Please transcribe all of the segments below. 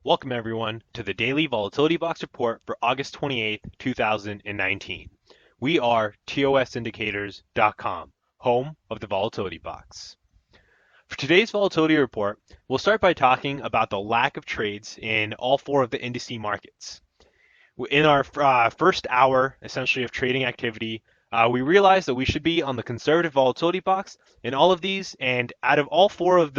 Welcome everyone to the Daily Volatility Box report for August 28th, 2019. We are TOSindicators.com, home of the Volatility Box. For today's volatility report, we'll start by talking about the lack of trades in all four of the indice markets. In our first hour, essentially, of trading activity, we realized that we should be on the conservative volatility box in all of these, and out of all four of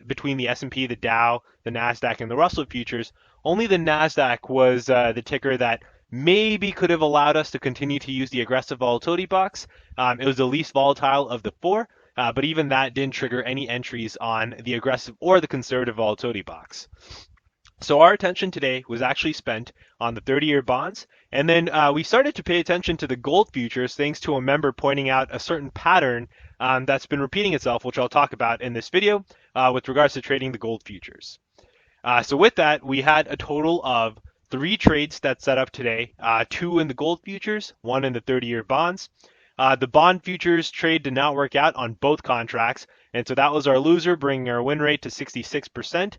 between the S&P, the Dow, the Nasdaq, and the Russell futures, only the Nasdaq was the ticker that maybe could have allowed us to continue to use the aggressive volatility box. It was the least volatile of the four, but even that didn't trigger any entries on the aggressive or the conservative volatility box. So our attention today was actually spent on the 30-year bonds, and then we started to pay attention to the gold futures thanks to a member pointing out a certain pattern that's been repeating itself, which I'll talk about in this video with regards to trading the gold futures. So with that, we had a total of 3 trades that set up today, 2 in the gold futures, 1 in the 30-year bonds. The bond futures trade did not work out on both contracts, and so that was our loser, bringing our win rate to 66%.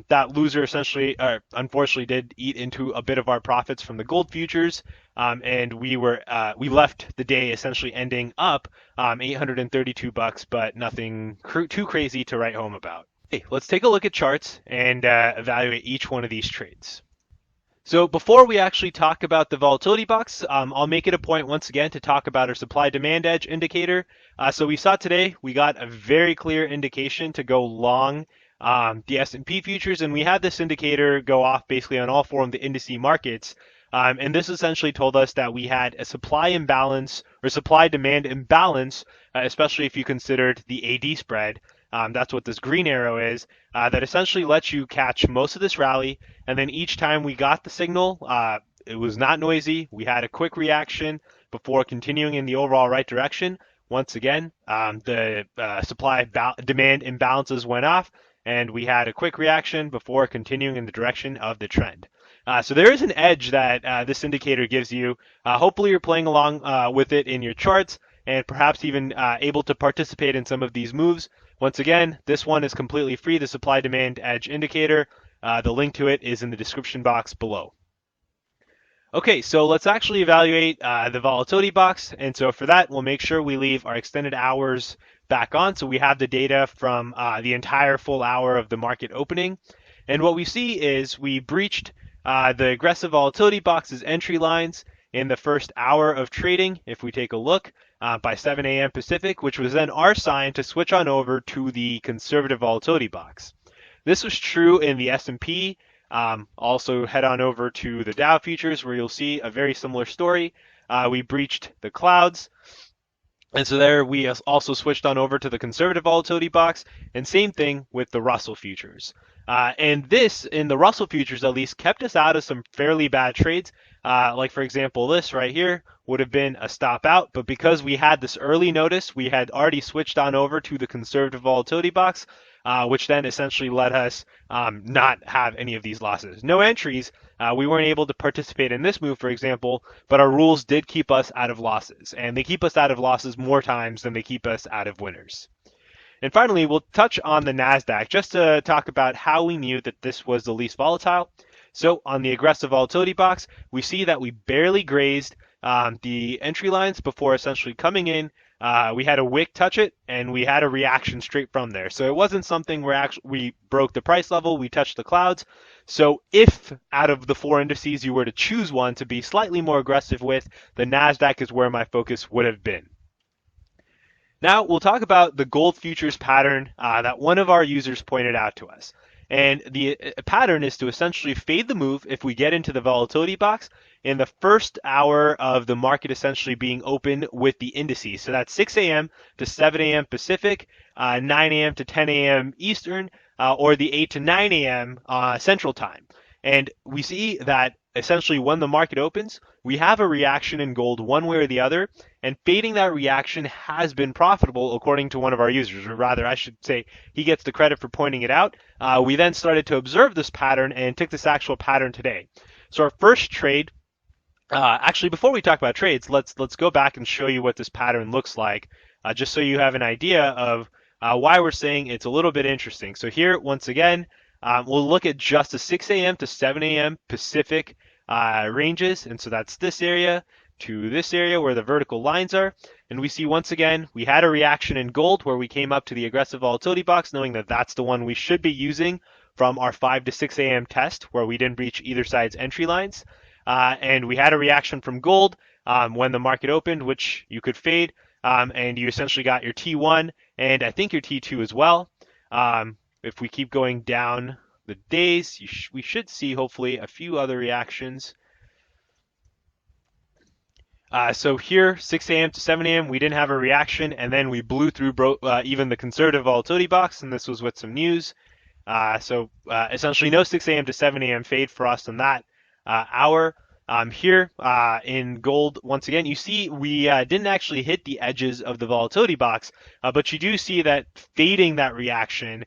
That loser essentially, unfortunately, did eat into a bit of our profits from the gold futures, and we left the day essentially ending up $832, but nothing too crazy to write home about. Hey, let's take a look at charts and evaluate each one of these trades. So before we actually talk about the volatility box, I'll make it a point once again to talk about our supply-demand edge indicator. So we saw today we got a very clear indication to go long the S&P futures, and we had this indicator go off basically on all four of the indice markets. And this essentially told us that we had a supply imbalance or supply-demand imbalance, especially if you considered the AD spread. That's what this green arrow is, that essentially lets you catch most of this rally, and then each time we got the signal, it was not noisy. We had a quick reaction before continuing in the overall right direction. Once again, the supply-demand imbalances went off, and we had a quick reaction before continuing in the direction of the trend. So there is an edge that this indicator gives you. Hopefully you're playing along with it in your charts, and perhaps even able to participate in some of these moves. Once again, this one is completely free, the supply-demand edge indicator. The link to it is in the description box below. Okay, so let's actually evaluate the volatility box. And so for that, we'll make sure we leave our extended hours back on, so we have the data from the entire full hour of the market opening. And what we see is we breached the aggressive volatility box's entry lines in the first hour of trading, if we take a look, by 7 a.m. Pacific, which was then our sign to switch on over to the conservative volatility box. This was true in the S&P. Also head on over to the Dow futures, where you'll see a very similar story. We breached the clouds, and so there we also switched on over to the conservative volatility box, and same thing with the Russell futures. And this, in the Russell futures at least, kept us out of some fairly bad trades. Like for example, this right here would have been a stop out, but because we had this early notice, we had already switched on over to the conservative volatility box, which then essentially let us not have any of these losses. No entries. We weren't able to participate in this move, for example, but our rules did keep us out of losses, and they keep us out of losses more times than they keep us out of winners. And finally, we'll touch on the Nasdaq just to talk about how we knew that this was the least volatile. So on the aggressive volatility box, we see that we barely grazed the entry lines before essentially coming in. We had a wick touch it, and we had a reaction straight from there. So it wasn't something where we broke the price level, we touched the clouds. So if out of the 4 indices you were to choose one to be slightly more aggressive with, the Nasdaq is where my focus would have been. Now we'll talk about the gold futures pattern that one of our users pointed out to us. And the pattern is to essentially fade the move if we get into the volatility box in the first hour of the market essentially being open with the indices. So that's 6 a.m. to 7 a.m. Pacific, 9 a.m. to 10 a.m. Eastern, or the 8 to 9 a.m. Central Time. And we see that essentially when the market opens, we have a reaction in gold one way or the other, and fading that reaction has been profitable according to one of our users, or rather I should say he gets the credit for pointing it out. We then started to observe this pattern and took this actual pattern today. So our first trade, actually before we talk about trades, let's go back and show you what this pattern looks like, just so you have an idea of why we're saying it's a little bit interesting. So here, once again, we'll look at just the 6 a.m. to 7 a.m. Pacific ranges. And so that's this area to this area where the vertical lines are. And we see once again, we had a reaction in gold where we came up to the aggressive volatility box, knowing that that's the one we should be using from our 5 to 6 a.m. test where we didn't breach either side's entry lines. And we had a reaction from gold when the market opened, which you could fade. And you essentially got your T1 and I think your T2 as well. If we keep going down the days, we should see hopefully a few other reactions. So here, 6 a.m. to 7 a.m., we didn't have a reaction, and then we blew through even the conservative volatility box, and this was with some news. So essentially no 6 a.m. to 7 a.m. fade for us on that hour. Here in gold, once again, you see we didn't actually hit the edges of the volatility box, but you do see that fading that reaction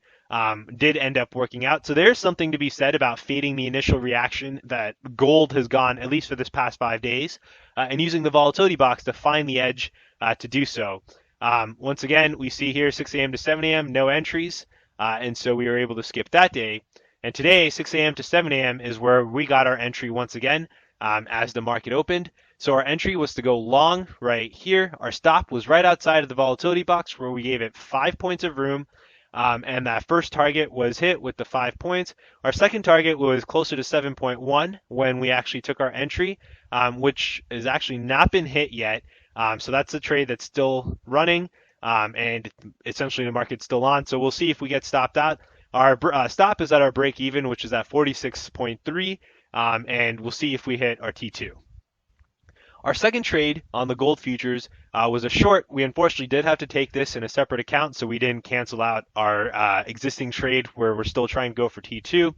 did end up working out. So there's something to be said about fading the initial reaction that gold has gone, at least for this past 5 days, and using the volatility box to find the edge to do so. Once again, we see here 6 a.m. to 7 a.m., no entries, and so we were able to skip that day. And today, 6 a.m. to 7 a.m. is where we got our entry once again as the market opened. So our entry was to go long right here. Our stop was right outside of the volatility box where we gave it 5 points of room. And that first target was hit with the 5 points. Our second target was closer to 7.1 when we actually took our entry, which has actually not been hit yet. So that's a trade that's still running, and essentially the market's still on. So we'll see if we get stopped out. Our stop is at our break even, which is at 46.3, and we'll see if we hit our T2. Our second trade on the gold futures was a short. We unfortunately did have to take this in a separate account, so we didn't cancel out our existing trade where we're still trying to go for T2.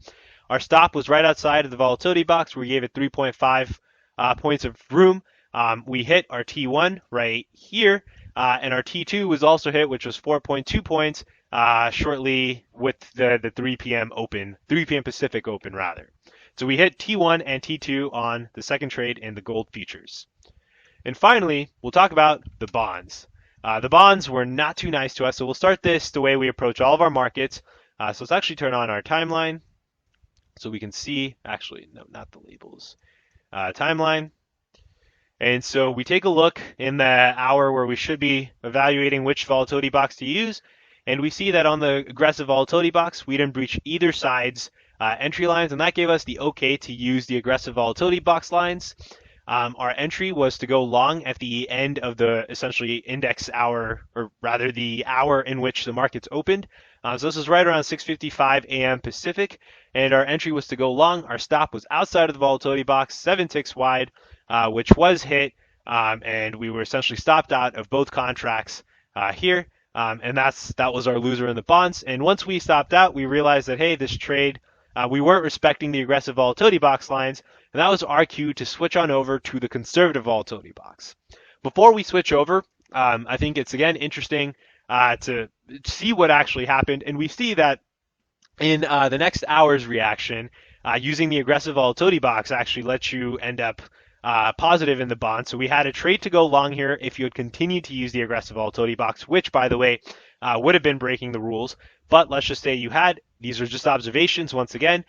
Our stop was right outside of the volatility box where we gave it 3.5 points of room. We hit our T1 right here, and our T2 was also hit, which was 4.2 points shortly with the 3 p.m. open, 3 p.m. Pacific open rather. So we hit T1 and T2 on the second trade in the gold futures. And finally, we'll talk about the bonds. The bonds were not too nice to us, so we'll start this the way we approach all of our markets. So let's actually turn on our timeline so we can see, actually, no, not the labels, timeline. And so we take a look in the hour where we should be evaluating which volatility box to use, and we see that on the aggressive volatility box, we didn't breach either side's entry lines, and that gave us the okay to use the aggressive volatility box lines. Our entry was to go long at the end of the essentially index hour, or rather the hour in which the markets opened. So this is right around 6:55 a.m. Pacific, and our entry was to go long. Our stop was outside of the volatility box, 7 ticks wide, which was hit, and we were essentially stopped out of both contracts here, and that was our loser in the bonds. And once we stopped out, we realized that, hey, this trade, we weren't respecting the aggressive volatility box lines, and that was our cue to switch on over to the conservative volatility box. Before we switch over, I think it's again interesting to see what actually happened, and we see that in the next hour's reaction, using the aggressive volatility box actually lets you end up positive in the bond. So we had a trade to go long here if you had continued to use the aggressive volatility box, which, by the way, would have been breaking the rules. But let's just say you had. These are just observations once again.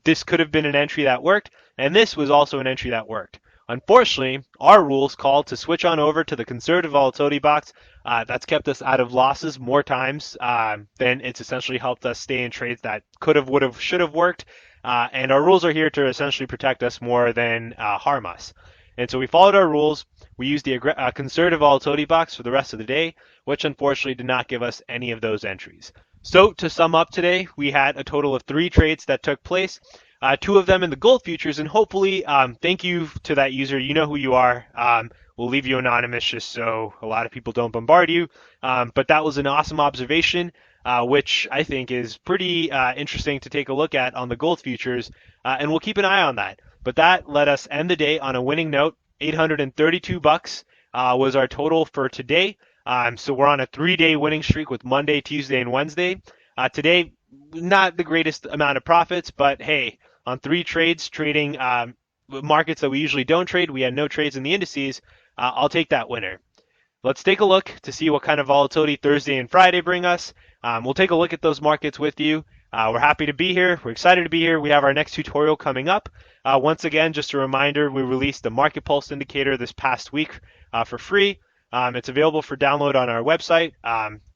This could have been an entry that worked, and this was also an entry that worked. Unfortunately, our rules call to switch on over to the conservative volatility box. That's kept us out of losses more times than it's essentially helped us stay in trades that could have, would have, should have worked. And our rules are here to essentially protect us more than harm us. And so we followed our rules. We used the conservative volatility box for the rest of the day, which unfortunately did not give us any of those entries. So to sum up today, we had a total of 3 trades that took place, 2 of them in the gold futures, and hopefully, thank you to that user. You know who you are. We'll leave you anonymous just so a lot of people don't bombard you. But that was an awesome observation, which I think is pretty interesting to take a look at on the gold futures, and we'll keep an eye on that. But that let us end the day on a winning note. $832 was our total for today. So we're on a 3-day winning streak with Monday, Tuesday, and Wednesday. Today, not the greatest amount of profits, but hey, on 3 trades, trading markets that we usually don't trade, we had no trades in the indices. I'll take that winner. Let's take a look to see what kind of volatility Thursday and Friday bring us. We'll take a look at those markets with you. We're happy to be here. We're excited to be here. We have our next tutorial coming up. Once again, just a reminder, we released the Market Pulse indicator this past week for free. It's available for download on our website,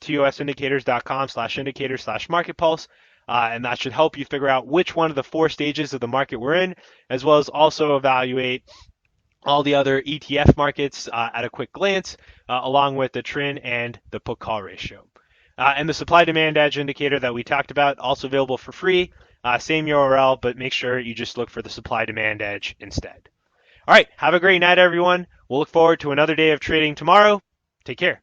tosindicators.com/indicator/market pulse. And that should help you figure out which one of the 4 stages of the market we're in, as well as also evaluate all the other ETF markets at a quick glance, along with the TRIN and the put call ratio. And the supply demand edge indicator that we talked about, also available for free. Same URL, but make sure you just look for the supply demand edge instead. All right, have a great night, everyone. We'll look forward to another day of trading tomorrow. Take care.